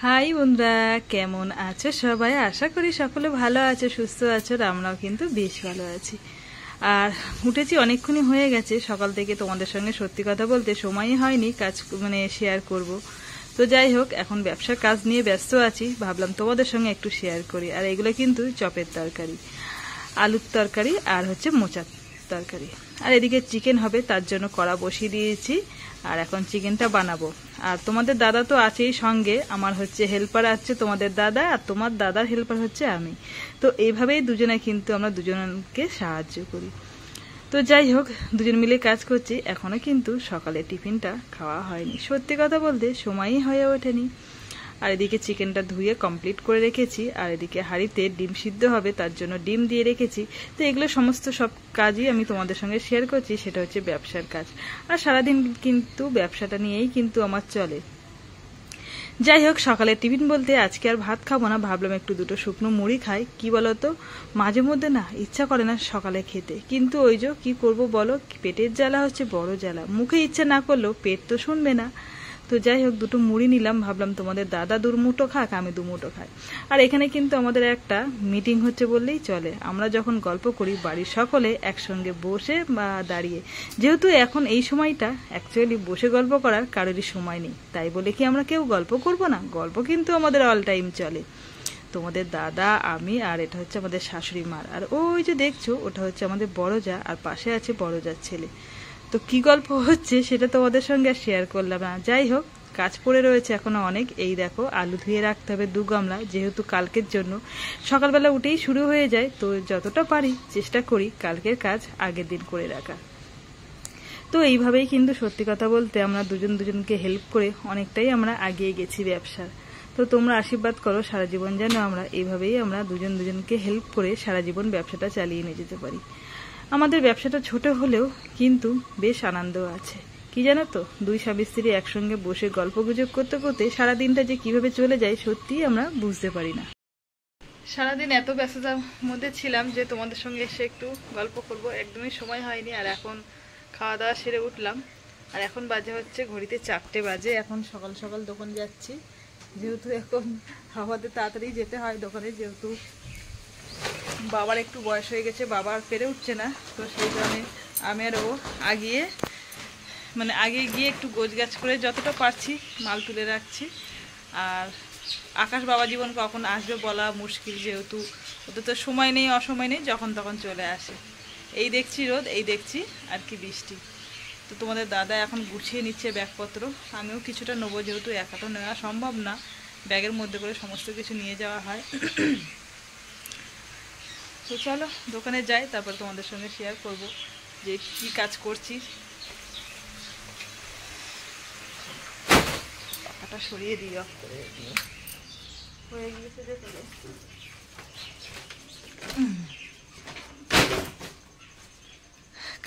High বন্ধুরা, কেমন আছো সবাই? আশা করি সকলে ভালো আছো, সুস্থ আছো। আমরাও কিন্তু বেশ ভালো আছি। আর উঠেছি অনেকক্ষণই হয়ে গেছে সকাল থেকে, তোমাদের সঙ্গে সত্যি কথা বলতে সময়ই হয়নি কাজ শেয়ার করব। তো যাই হোক, এখন ব্যবসার কাজ নিয়ে ব্যস্ত আছি, ভাবলাম তোমাদের সঙ্গে একটু শেয়ার করি। আর এগুলো কিন্তু চপের তরকারি, আলুর তরকারি আর হচ্ছে মোচার তরকারি। আর এদিকে চিকেন হবে, তার জন্য কড়া বসিয়ে দিয়েছি। আর এখন চিকেনটা বানাবো। আর তোমাদের দাদা তো আছেই সঙ্গে, আমার হচ্ছে হেল্পার আছে তোমাদের দাদা, আর তোমার দাদার হেল্পার হচ্ছে আমি। তো এইভাবেই দুজনে কিন্তু আমরা দুজনকে সাহায্য করি। তো যাই হোক, দুজন মিলে কাজ করছি। এখনো কিন্তু সকালে টিফিনটা খাওয়া হয়নি, সত্যি কথা বলতে সময়ই হয়ে ওঠেনি। আর এদিকে চিকেনটা ধুয়ে কমপ্লিট করে রেখেছি। আর এদিকে হাঁড়িতে ডিম সিদ্ধ হবে, তার জন্য ডিম দিয়ে রেখেছি। তো এগুলো সমস্ত সব কাজই আমি তোমাদের সঙ্গে শেয়ার করছি, সেটা হচ্ছে ব্যবসার কাজ। আর সারাদিন কিন্তু ব্যবসাটা নিয়েই কিন্তু আমার চলে। যাই হোক, সকালে টিফিন বলতে আজকে আর ভাত খাবো না, ভাবলাম একটু দুটো শুকনো মুড়ি খাই। কি বলতো, মাঝে মধ্যে না ইচ্ছা করে না সকালে খেতে, কিন্তু ওই যে কি করব বলো, পেটের জ্বালা হচ্ছে বড় জ্বালা। মুখে ইচ্ছা না করলেও পেট তো শুনবে না। তো যাই হোক, দুটো মুড়ি নিলাম, ভাবলাম তোমাদের দাদা দুমুঠো খাক, আমি দুমুঠো খাই। আর এখানে কিন্তু আমাদের একটা মিটিং হচ্ছে বললেই চলে। আমরা যখন গল্প করি বাড়ির সকলে একসঙ্গে বসে বা দাঁড়িয়ে, যেহেতু এখন এই সময়টা অ্যাকচুয়ালি বসে গল্প করার কারোরই সময় নেই, তাই বলে কি আমরা কেউ গল্প করব না? গল্প কিন্তু আমাদের অল টাইম চলে। তোমাদের দাদা, আমি, আর এটা হচ্ছে আমাদের শাশুড়ি মার। আর ওই যে দেখছো, ওটা হচ্ছে আমাদের বড় যা, আর পাশে আছে বড় যার ছেলে। তো কি গল্প হচ্ছে সেটা তোমাদের সঙ্গে আর শেয়ার করলাম না। যাই হোক, কাজ পড়ে রয়েছে এখনো অনেক। এই দেখো, আলু ধুয়ে রাখতে হবে 2 গামলা, যেহেতু কালকের জন্য। সকালবেলা উঠেই শুরু হয়ে যায়, তো যতটা পারি চেষ্টা করি কালকের কাজ আগের দিন করে রাখা। তো এইভাবেই কিন্তু সত্যি কথা বলতে আমরা দুজনকে হেল্প করে অনেকটাই আমরা এগিয়ে গেছি ব্যবসার। তো তোমরা আশীর্বাদ করো সারা জীবন যেন আমরা এইভাবেই আমরা দুজনকে হেল্প করে সারা জীবন ব্যবসাটা চালিয়ে নিয়ে যেতে পারি। আমাদের ব্যবসাটা ছোট হলেও কিন্তু বেশ আনন্দ আছে। কি জানো তো, 2 স্বামী স্ত্রী একসঙ্গে বসে গল্পগুজব করতে করতে সারাদিনটা যে কিভাবে চলে যায় সত্যিই আমরা বুঝতে পারি না। সারাদিন এত ব্যস্ততার মধ্যে ছিলাম যে তোমাদের সঙ্গে এসে একটু গল্প করব একদমই সময় হয়নি। আর এখন খাওয়া দাওয়া সেরে উঠলাম। আর এখন বাজে হচ্ছে ঘড়িতে 4টে বাজে। এখন সকাল সকাল দোকান যাচ্ছি, যেহেতু এখন আমাদের তাড়াতাড়ি যেতে হয় দোকানে, যেহেতু বাবার একটু বয়স হয়ে গেছে, বাবা আর পেরে উঠছে না। তো সেই কারণে আমি আর ও আগে গিয়ে একটু গোছগাছ করে যতটা পারছি মাল তুলে রাখছি। আর আকাশ বাবা জীবন কখন আসবে বলা মুশকিল, যেহেতু ওদের তো সময় নেই, অসময় নেই, যখন তখন চলে আসে। এই দেখছি রোদ, এই দেখছি আর কি বৃষ্টি। তো তোমাদের দাদা এখন গুছিয়ে নিচ্ছে ব্যাগপত্র, আমিও কিছুটা নেবো, যেহেতু একা তো নেওয়া সম্ভব না, ব্যাগের মধ্যে করে সমস্ত কিছু নিয়ে যাওয়া হয়। তো চলো দোকানে যাই, তারপর তোমাদের সঙ্গে শেয়ার করব যে কি কাজ করছি। পাখাটা সরিয়ে দিই, অফ করে দিয়ে হয়ে গিয়েছে যে চলে।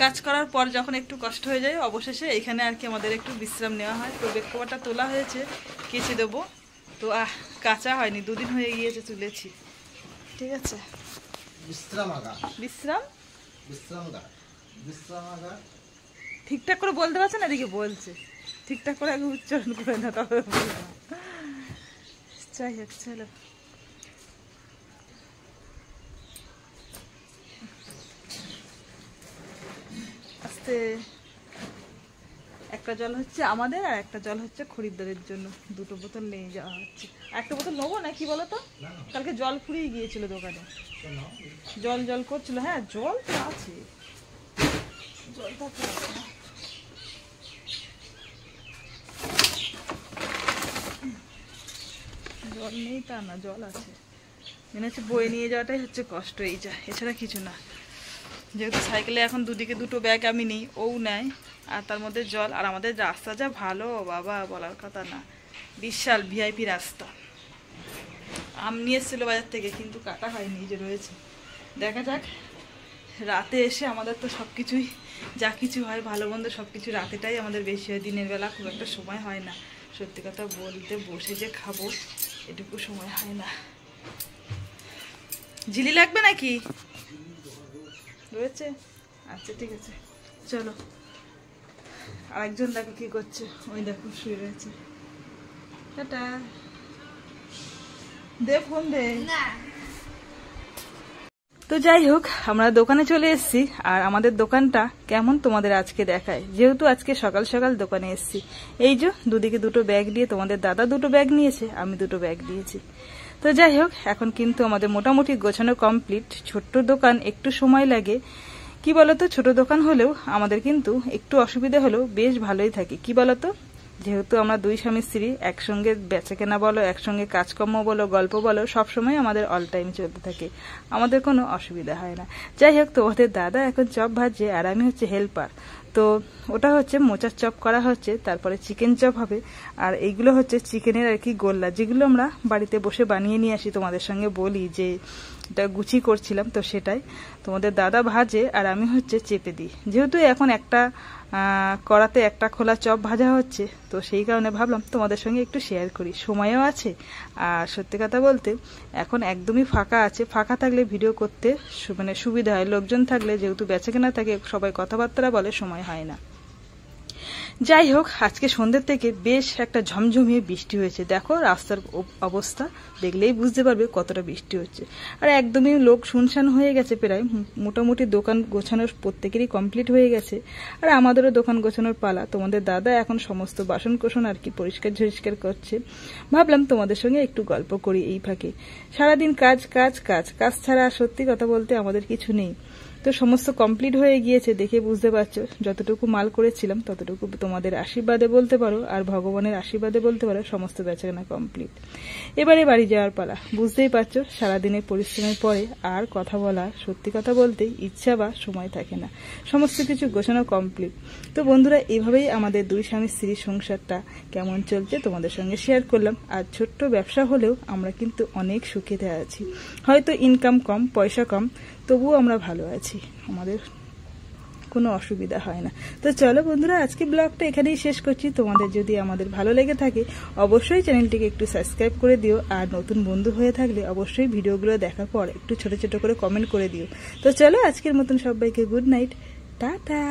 কাজ করার পর যখন একটু কষ্ট হয়ে যায়, অবশেষে এখানে আর কি আমাদের একটু বিশ্রাম নেওয়া হয়। তো বেড কভারটা তোলা হয়েছে, কেচে দেবো। তো কাঁচা হয়নি, 2 দিন হয়ে গিয়েছে তুলেছি। ঠিক আছে, বিশ্রাম ঠিকঠাক করে বলতে পারছে না, এদিকে বলছে ঠিকঠাক করে আগে উচ্চারণ করে না, তবে যাই হোক চলো। আস্তে, একটা জল হচ্ছে আমাদের আর একটা জল হচ্ছে খরিদ্দারের জন্য। 2টো বোতল নিয়ে যাওয়া হচ্ছে। একটা বোতল নেবো না, কি বলতো, কালকে জল ফুরিয়ে গিয়েছিল দোকানে, জল করছিল। হ্যাঁ জল তো আছে, জলটা তো আছে। জল নেই তা না, জল আছে, মনে হচ্ছে বয়ে নিয়ে যাওয়াটাই হচ্ছে কষ্ট, এই যা, এছাড়া কিছু না। যেহেতু সাইকেলে এখন দুদিকে 2টো ব্যাগ আমি নিই, ও নেয়, আর তার মধ্যে জল। আর আমাদের রাস্তা যা ভালো বাবা, বলার কথা না, বিশাল ভিআইপি রাস্তা। আম নিয়ে এসেছিল বাজার থেকে, কিন্তু কাটা হয়নি, যে রয়েছে। দেখা যাক, রাতে এসে আমাদের তো সব কিছুই, যা কিছু হয় ভালো মন্দ সব কিছু রাতেটাই আমাদের বেশি হয়, দিনের বেলা খুব একটা সময় হয় না। সত্যি কথা বলতে বসে যে খাবো এটুকু সময় হয় না। ঝিলি লাগবে নাকি? রয়েছে, আচ্ছা ঠিক আছে চলো। আরেকজন দেখো কি করছে, ওই দেখো শুয়ে রয়েছে। টাটা। দে ফোন দে। তো যাই হোক, আমরা দোকানে চলে এসেছি, আর আমাদের দোকানটা কেমন তোমাদের আজকে দেখায়। যেহেতু আজকে সকাল সকাল দোকানে এসেছি, এই যে দুদিকে দুটো ব্যাগ দিয়ে, তোমাদের দাদা দুটো ব্যাগ নিয়েছে, আমি দুটো ব্যাগ দিয়েছি। তো যাই হোক, এখন কিন্তু আমাদের মোটামুটি গোছানো কমপ্লিট। ছোট্ট দোকান, একটু সময় লাগে। কি বলতো, ছোট দোকান হলেও আমাদের কিন্তু একটু অসুবিধা হলেও বেশ ভালোই থাকে। কি বলতো, যেহেতু আমরা দুই স্বামী স্ত্রী, একসঙ্গে বেচাকেনা বলো, একসঙ্গে কাজকর্ম বলো, গল্প বলো, সবসময় আমাদের অল টাইম চলতে থাকে, আমাদের কোনো অসুবিধা হয় না। যাই হোক, তোমাদের দাদা এখন চপ ভাজছে, আর আমি হচ্ছে হেল্পার। তো ওটা হচ্ছে মোচার চপ করা হচ্ছে, তারপরে চিকেন চপ হবে, আর এইগুলো হচ্ছে চিকেনের আর কি গোল্লা, যেগুলো আমরা বাড়িতে বসে বানিয়ে নিয়ে আসি। তোমাদের সঙ্গে বলি যে এটা গুছি করছিলাম, তো সেটাই তোমাদের দাদা ভাজে আর আমি হচ্ছে চেপে দিই। যেহেতু এখন একটা কড়াতে একটা খোলা চপ ভাজা হচ্ছে, তো সেই কারণে ভাবলাম তোমাদের সঙ্গে একটু শেয়ার করি। সময়ও আছে, আর সত্যি কথা বলতে এখন একদমই ফাঁকা আছে। ফাঁকা থাকলে ভিডিও করতে মানে সুবিধা হয়, লোকজন থাকলে যেহেতু বেচাকেনা থাকে, সবাই কথাবার্তা বলে, সময় হয় না। যাই হোক, আজকে সন্ধ্যের থেকে বেশ একটা ঝমঝমিয়ে বৃষ্টি হয়েছে। দেখো রাস্তার অবস্থা দেখলেই বুঝতে পারবে কতটা বৃষ্টি হচ্ছে। আর একদমই লোক শুনশান হয়ে গেছে, প্রায় মোটামুটি দোকান গোছানোর প্রত্যেকেরই কমপ্লিট হয়ে গেছে, আর আমাদেরও দোকান গোছানোর পালা। তোমাদের দাদা এখন সমস্ত বাসন কোসন আর কি পরিষ্কার করছে। ভাবলাম তোমাদের সঙ্গে একটু গল্প করি এই ফাঁকে। সারাদিন কাজ কাজ কাজ কাজ ছাড়া সত্যি কথা বলতে আমাদের কিছু নেই। তো সমস্ত কমপ্লিট হয়ে গিয়েছে, দেখে বুঝতে পারছো যতটুকু মাল করেছিলাম ততটুকু তোমাদের আশীর্বাদে বলতে পারো, আর ভগবানের আশীর্বাদে বলতে পারো সমস্ত বেচাকেনা কমপ্লিট। এবারে বাড়ি যাওয়ার পালা। বুঝতেই পারছো সারাদিনের পরিশ্রমের পরে আর কথা বলা, সত্যি কথা বলতে ইচ্ছা বা সময় থাকে না। সমস্ত কিছু গোছানো কমপ্লিট। তো বন্ধুরা, এভাবেই আমাদের দুই স্বামী স্ত্রীর সংসারটা কেমন চলছে তোমাদের সঙ্গে শেয়ার করলাম। আর ছোট্ট ব্যবসা হলেও আমরা কিন্তু অনেক সুখেতে আছি। হয়তো ইনকাম কম, পয়সা কম, তবুও আমরা ভালো আছি, আমাদের কোনো অসুবিধা হয় না। তো চলো বন্ধুরা, আজকে ব্লগটা এখানেই শেষ করছি। তোমাদের যদি আমাদের ভালো লেগে থাকে অবশ্যই চ্যানেলটিকে একটু সাবস্ক্রাইব করে দিও, আর নতুন বন্ধু হয়ে থাকলে অবশ্যই ভিডিওগুলো দেখার পর একটু ছোট ছোট করে কমেন্ট করে দিও। তো চলো, আজকের মতন সবাইকে গুড নাইট, টাটা।